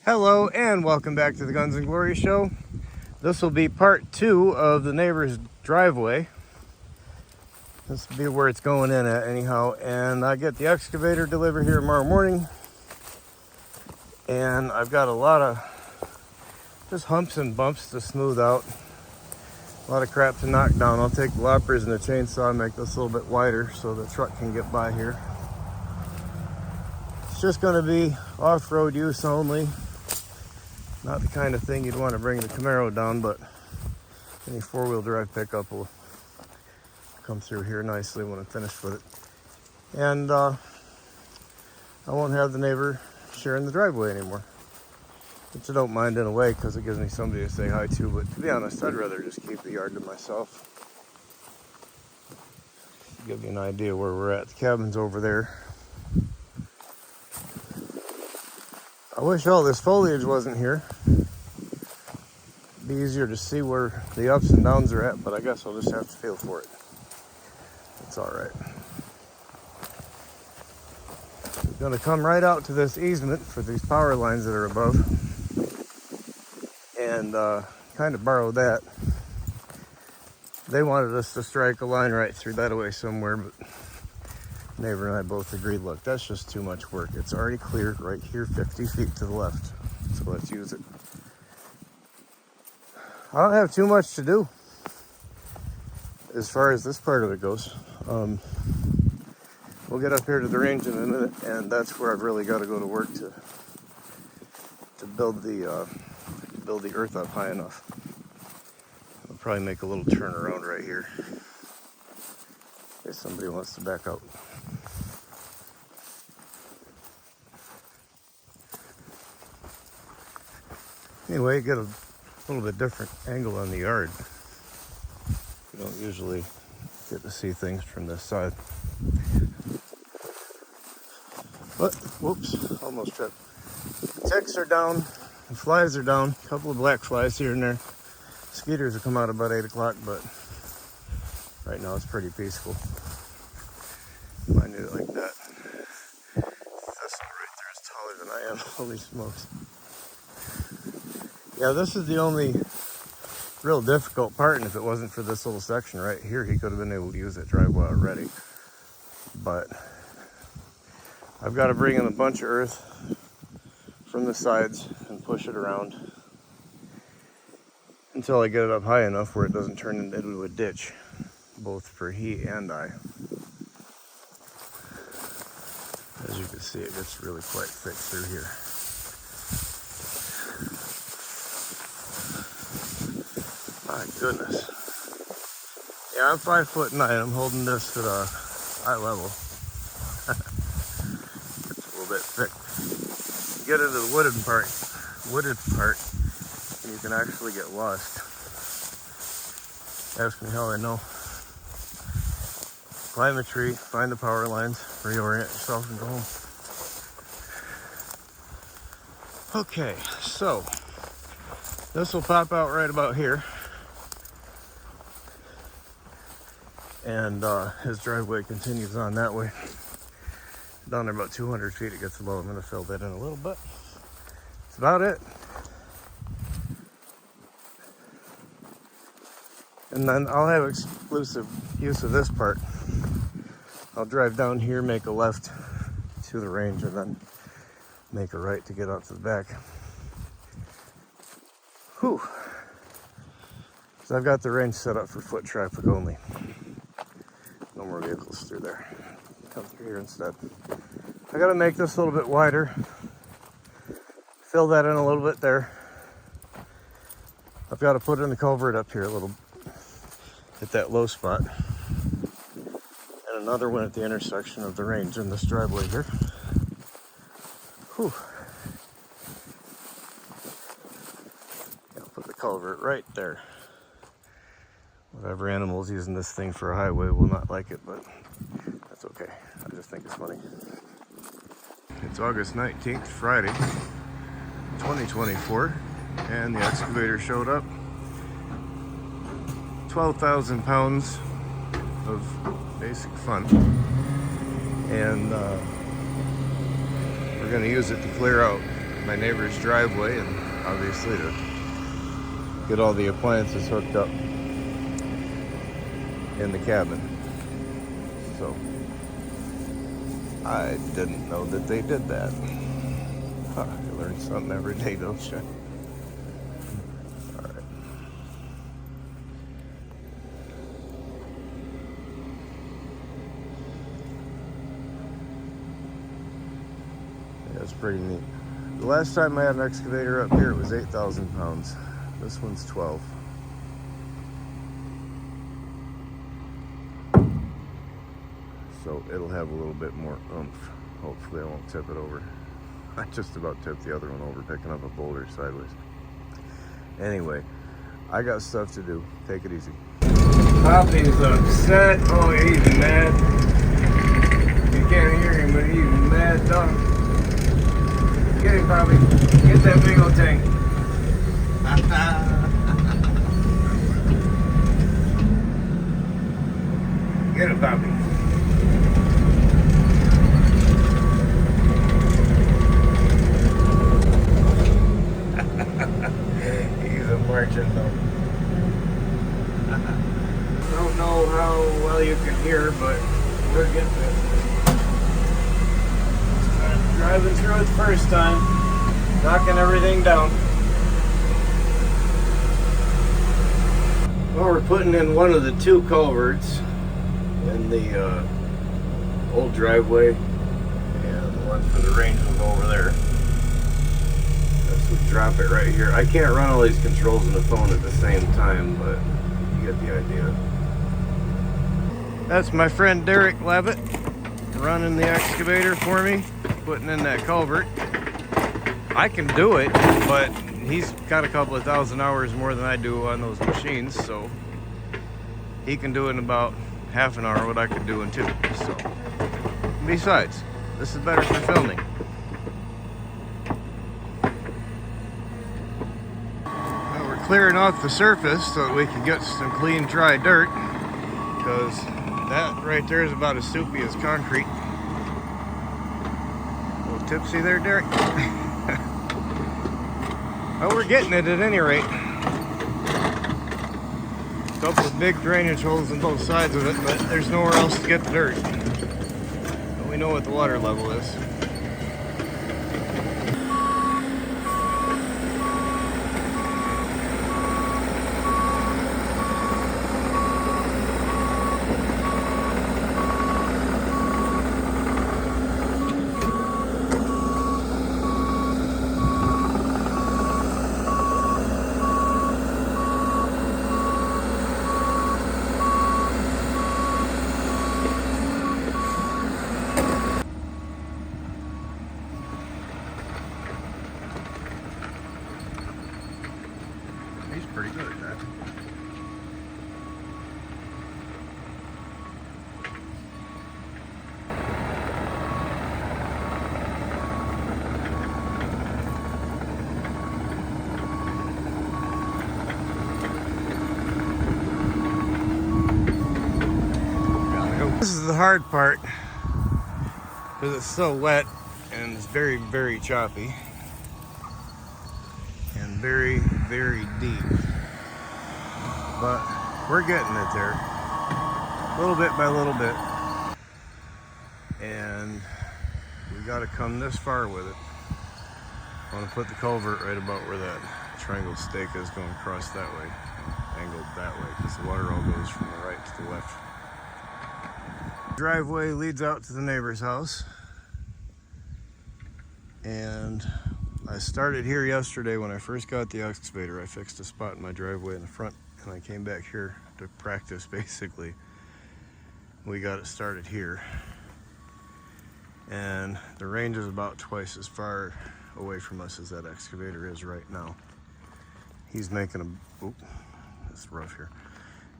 Hello and welcome back to the Guns and Glory show. This will be part 2 of the neighbor's driveway. This will be where it's going in at anyhow. And I get the excavator delivered here tomorrow morning. And I've got a lot of just humps and bumps to smooth out. A lot of crap to knock down. I'll take the loppers and the chainsaw and make this a little bit wider so the truck can get by here. It's just going to be off-road use only. Not the kind of thing you'd want to bring the Camaro down, but any four-wheel drive pickup will come through here nicely when I'm finished with it. And I won't have the neighbor sharing the driveway anymore, which I don't mind in a way because it gives me somebody to say hi to, but to be honest, I'd rather just keep the yard to myself. Give you an idea where we're at. The cabin's over there. I wish all this foliage wasn't here. It'd be easier to see where the ups and downs are at, but I guess I'll just have to feel for it. It's all right. I'm gonna come right out to this easement for these power lines that are above and kind of borrow that. They wanted us to strike a line right through that away somewhere, but neighbor and I both agreed, look, that's just too much work. It's already cleared right here 50 feet to the left, so let's use it. I don't have too much to do as far as this part of it goes. We'll get up here to the range in a minute, and that's where I've really got to go to work to build the earth up high enough. I'll probably make a little turnaround right here if somebody wants to back out. Anyway, get a little bit different angle on the yard. You don't usually get to see things from this side. But, whoops, almost tripped. Ticks are down, the flies are down, a couple of black flies here and there. Skeeters will come out about 8 o'clock, but right now it's pretty peaceful. I knew it like that. This one right there is taller than I am. Holy smokes. Yeah, this is the only real difficult part, and if it wasn't for this little section right here, he could have been able to use that driveway already. But I've got to bring in a bunch of earth from the sides and push it around until I get it up high enough where it doesn't turn into a ditch, both for he and I. As you can see, it gets really quite thick through here. My goodness. Yeah, I'm 5'9". I'm holding this at eye level. It's a little bit thick. You get into the wooded part, and you can actually get lost. Ask me how I know. Climb a tree, find the power lines, reorient yourself, and go home. Okay, so this will pop out right about here. And his driveway continues on that way. Down there about 200 feet, it gets low. I'm going to fill that in a little bit. That's about it. And then I'll have exclusive use of this part. I'll drive down here, make a left to the range, and then make a right to get out to the back. Whew. So I've got the range set up for foot traffic only. No more vehicles through there. Come through here instead. I gotta make this a little bit wider. Fill that in a little bit there. I've got to put in the culvert up here a little, at that low spot. And another one at the intersection of the range in this driveway here. Whew. I'll put the culvert right there. Whatever animal's using this thing for a highway will not like it, but that's okay. I just think it's funny. It's August 19th, Friday, 2024, and the excavator showed up. 12,000 pounds of basic fun. And we're going to use it to clear out my neighbor's driveway, and obviously to get all the appliances hooked up in the cabin. So I didn't know that they did that. Huh, you learn something every day, don't you? All right. Yeah, it's pretty neat. The last time I had an excavator up here, it was 8,000 pounds. This one's 12. So it'll have a little bit more oomph. Hopefully I won't tip it over. I just about tipped the other one over picking up a boulder sideways. Anyway, I got stuff to do. Take it easy. Poppy's upset. Oh, he's mad. You can't hear him, but he's mad, dog. Get him, Poppy. Get that big old tank. Get him, Poppy. Marching though. Don't know how well you can hear, but we're getting it. Driving through it the first time, knocking everything down. Well, we're putting in one of the two culverts in the old driveway, and the one for the range will go over there. Drop it right here. I can't run all these controls in the phone at the same time, but you get the idea. That's my friend Derek Levitt running the excavator for me, putting in that culvert. I can do it, but he's got a couple of thousand hours more than I do on those machines, so he can do it in about half an hour what I could do in 2. So, besides, this is better for filming. Clearing off the surface so that we can get some clean dry dirt, because that right there is about as soupy as concrete. A little tipsy there, Derek. Well, we're getting it at any rate. A couple of big drainage holes in both sides of it, but there's nowhere else to get the dirt. But we know what the water level is. He's pretty good at that. This is the hard part because it's so wet and it's very, very choppy. And very, very deep. But we're getting it there. Little bit by little bit. And we gotta come this far with it. I wanna put the culvert right about where that triangle stake is going across that way. Angled that way, because the water all goes from the right to the left. Driveway leads out to the neighbor's house. And I started here yesterday when I first got the excavator. I fixed a spot in my driveway in the front, and I came back here to practice basically. We got it started here. And the range is about twice as far away from us as that excavator is right now. He's making a, oop, it's rough here.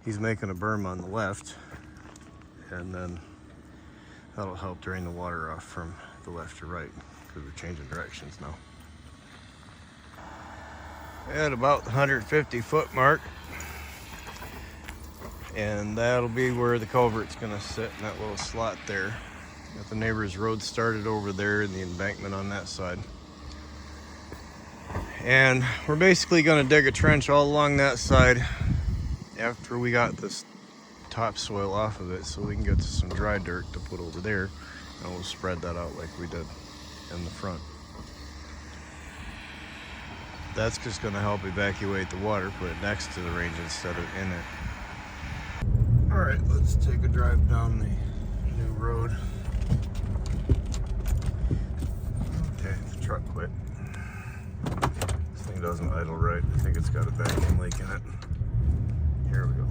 He's making a berm on the left, and then that'll help drain the water off from the left to right, because we're changing directions now. At about the 150 foot mark, and that'll be where the culvert's gonna sit in that little slot there. Got the neighbor's road started over there and the embankment on that side. And we're basically going to dig a trench all along that side after we got this topsoil off of it, so we can get to some dry dirt to put over there, and we'll spread that out like we did in the front. That's just going to help evacuate the water, put it next to the range instead of in it. All right, let's take a drive down the new road. Okay, the truck quit. This thing doesn't idle right. I think it's got a vacuum leak in it. Here we go.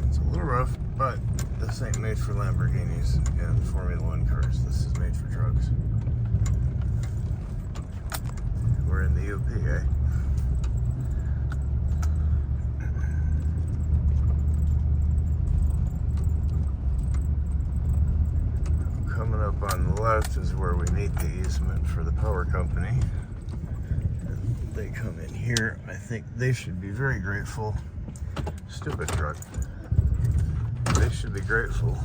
It's a little rough, but this ain't made for Lamborghinis and Formula One cars. This is made for trucks. We're in the UP, eh? Coming up on the left is where we meet the easement for the power company. And they come in here. I think they should be very grateful. Stupid truck. They should be grateful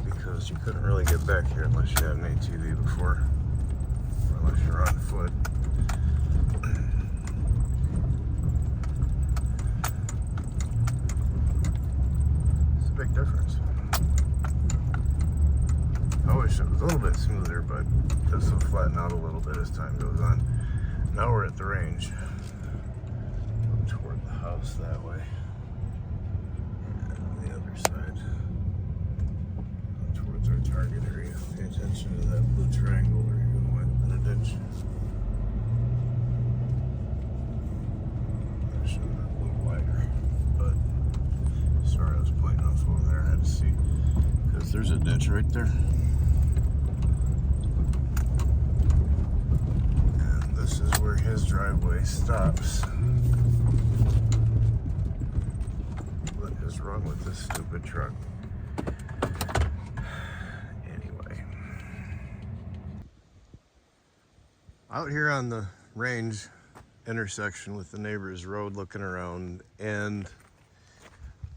because you couldn't really get back here unless you had an ATV before, or unless you're on foot. It's a big difference. I wish it was a little bit smoother, but this will flatten out a little bit as time goes on. Now we're at the range. Go toward the house that way. And the other side. Go towards our target area. Pay attention to that blue triangle or you're going to wind up in a ditch. I should have been a little wider, but sorry, I was pointing off over there. I had to see, because there's a ditch right there. This is where his driveway stops. What is wrong with this stupid truck? Anyway. Out here on the range intersection with the neighbor's road looking around, and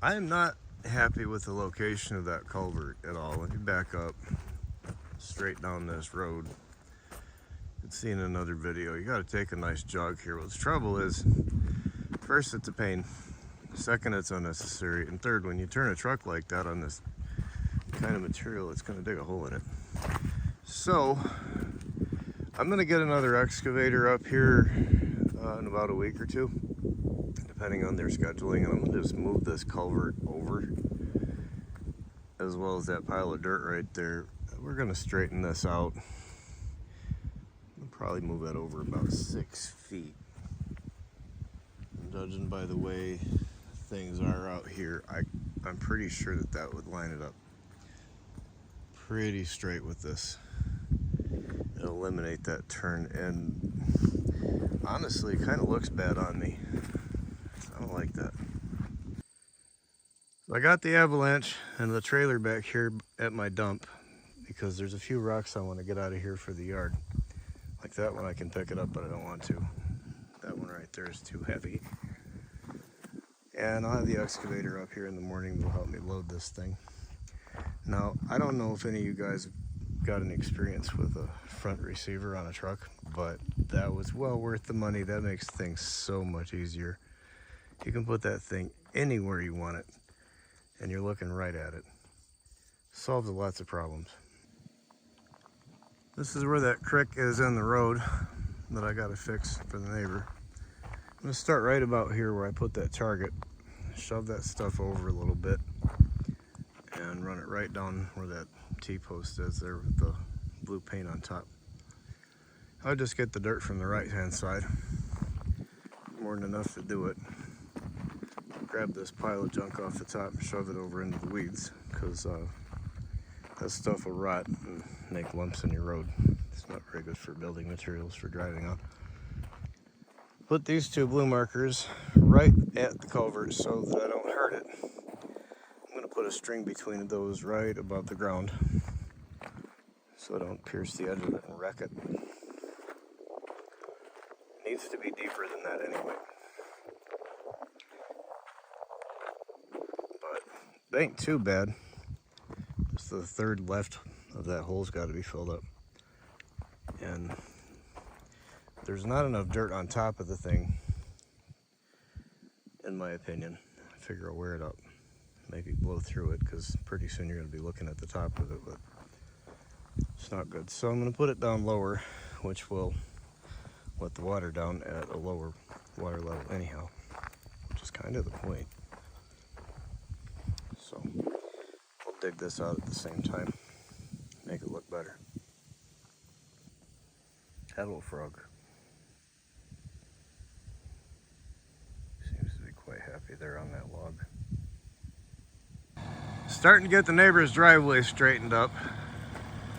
I am not happy with the location of that culvert at all. Let me back up straight down this road. Seen another video, you got to take a nice jog here. Well, the trouble is, first, it's a pain, second, it's unnecessary, and third, when you turn a truck like that on this kind of material, it's going to dig a hole in it. So I'm going to get another excavator up here in about a week or two, depending on their scheduling, and I'm going to just move this culvert over, as well as that pile of dirt right there. We're going to straighten this out. Probably move that over about 6 feet. And judging by the way things are out here, I'm pretty sure that would line it up pretty straight with this. It'll eliminate that turn, and honestly, it kind of looks bad on me. I don't like that. So I got the avalanche and the trailer back here at my dump because there's a few rocks I want to get out of here for the yard. Like that one, I can pick it up, but I don't want to. That one right there is too heavy. And I'll have the excavator up here in the morning that'll help me load this thing. Now, I don't know if any of you guys have got an experience with a front receiver on a truck, but that was well worth the money. That makes things so much easier. You can put that thing anywhere you want it, and you're looking right at it. Solves lots of problems. This is where that crick is in the road that I got to fix for the neighbor. I'm going to start right about here where I put that target, shove that stuff over a little bit, and run it right down where that T-post is there with the blue paint on top. I'll just get the dirt from the right-hand side. More than enough to do it. Grab this pile of junk off the top and shove it over into the weeds, because that stuff will rot and make lumps in your road. It's not very good for building materials for driving on. Put these two blue markers right at the culvert so that I don't hurt it. I'm going to put a string between those right above the ground so I don't pierce the edge of it and wreck it. It needs to be deeper than that anyway. But it ain't too bad. Just the third left of that hole's got to be filled up. And there's not enough dirt on top of the thing, in my opinion. I figure I'll wear it up, maybe blow through it, because pretty soon you're going to be looking at the top of it, but it's not good. So I'm going to put it down lower, which will let the water down at a lower water level anyhow, which is kind of the point. So I'll dig this out at the same time, make it look better. Hello, frog. Seems to be quite happy there on that log. Starting to get the neighbor's driveway straightened up.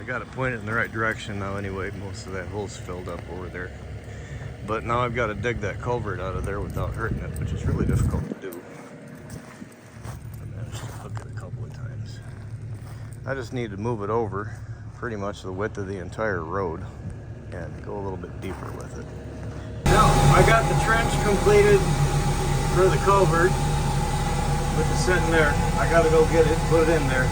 I got it pointed in the right direction now anyway. Most of that hole's filled up over there. But now I've got to dig that culvert out of there without hurting it, which is really difficult to do. I managed to hook it a couple of times. I just need to move it over pretty much the width of the entire road and go a little bit deeper with it. Now, I got the trench completed for the culvert with it sitting there. I got to go get it, put it in there.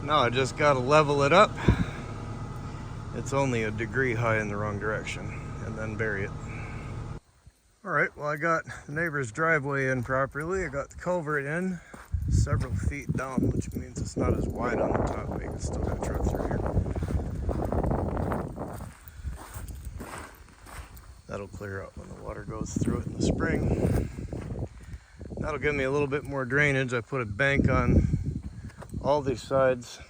Now I just got to level it up. It's only a degree high in the wrong direction, and then bury it. Alright, well, I got the neighbor's driveway in properly. I got the culvert in several feet down, which means it's not as wide on the top, but you can still get a truck through here. That'll clear up when the water goes through it in the spring. That'll give me a little bit more drainage. I put a bank on all these sides,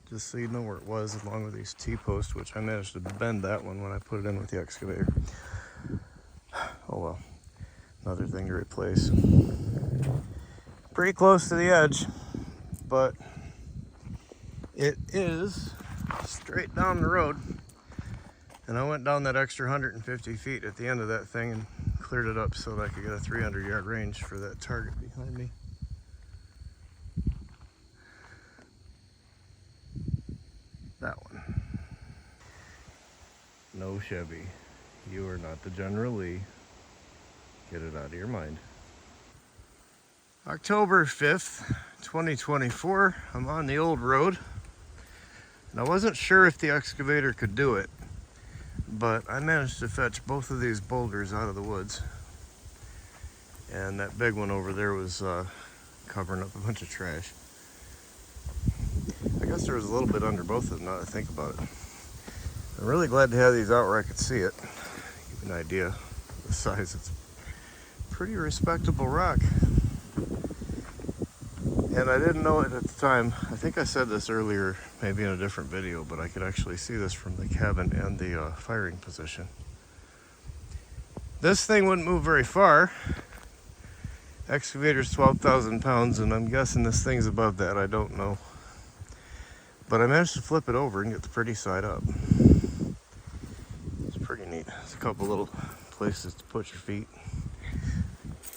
just so you know where it was, along with these T-posts, which I managed to bend that one when I put it in with the excavator. Oh well, another thing to replace. Pretty close to the edge, but it is straight down the road. And I went down that extra 150 feet at the end of that thing and cleared it up so that I could get a 300-yard range for that target behind me. That one. No, Chevy, you are not the General Lee. Get it out of your mind. October 5th, 2024. I'm on the old road. And I wasn't sure if the excavator could do it, but I managed to fetch both of these boulders out of the woods. And that big one over there was covering up a bunch of trash. I guess there was a little bit under both of them now that I think about it. I'm really glad to have these out where I could see it. Give you an idea of the size. It's pretty respectable rock. And I didn't know it at the time. I think I said this earlier, maybe in a different video, but I could actually see this from the cabin and the firing position. This thing wouldn't move very far. Excavator's 12,000 pounds, and I'm guessing this thing's above that. I don't know. But I managed to flip it over and get the pretty side up. It's pretty neat. There's a couple little places to put your feet.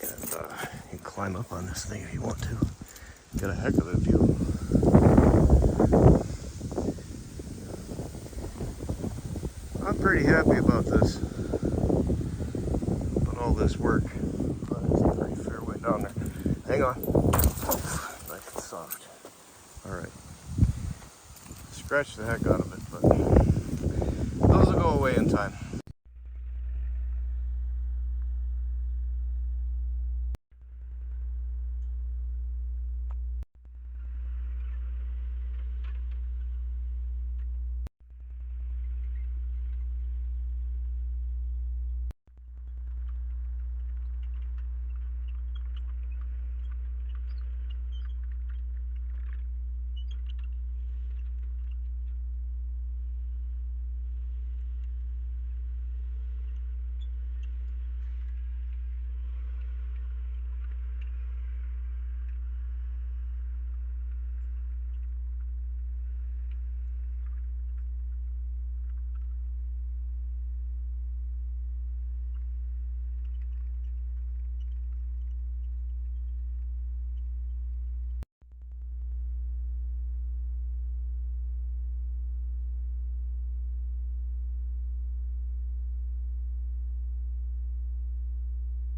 And you can climb up on this thing if you want to. Get a heck of a view. I'm pretty happy about this. About all this work. But it's a pretty fair way down there. Hang on. Oh, nice and soft. Alright. Scratch the heck out of it, but those will go away in time.